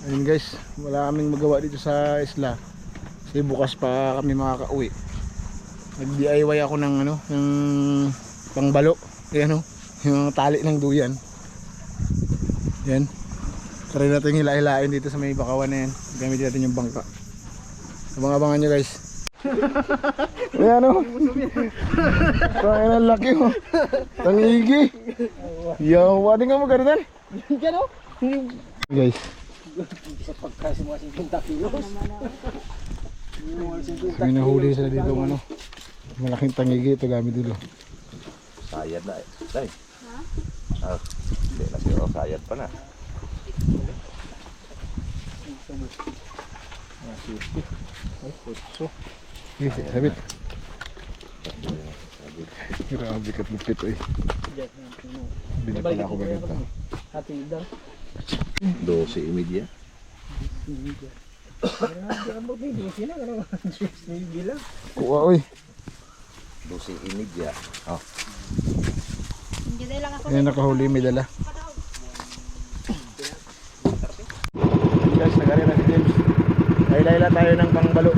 Ayun guys, wala kaming magawa dito sa isla. Kasi bukas pa kami makakauwi. Nag-DIY ako ng ano, ng pangbalo. Ayan o, yung tali ng duyan. Yan. Try natin hila-hilain dito sa may bakawan na yan. Gamitin natin yung bangka. Abang-abangan nyo guys. Ayan o. Kaya na laki o. Tangigi. Yawa din ka mo gano'n. Yan o. Guys. Sa pagkasi mga 50 kilos. May nahuli sila dito ng ano. Malaking tangigi ito gamit dito. Sayad na eh. Day. Ha? Hindi na siya. Sayad pa na. Sige, sabit. Grabe kat lupit eh. Bili pala ako ganito. Hati daw. 12:30. Kuha oy. 12:30. Oh. Ayan nakahuli, may dala. Guys, nagari na si James. Laila tayo ng pangbalo.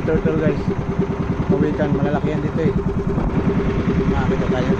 Turtle guys, pawikan, malalaki yan dito eh. Makakita tayo.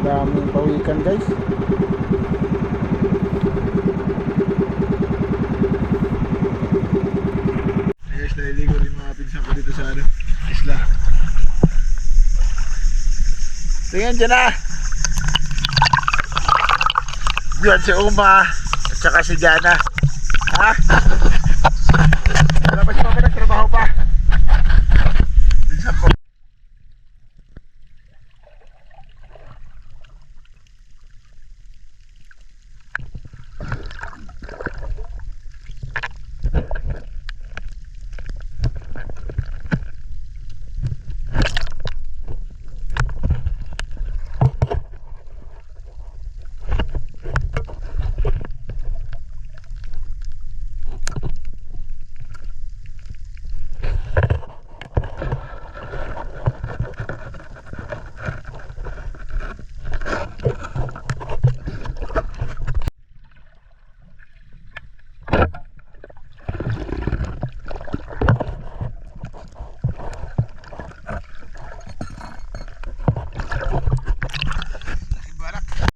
Daming pawikan guys. Guys, naliligo rin mga pinsan ko dito sa ano, isla. Tingnan dyan na. Yan si Uma at saka si Jana. Ha? Wala pa si Mama nagtrabaho pa.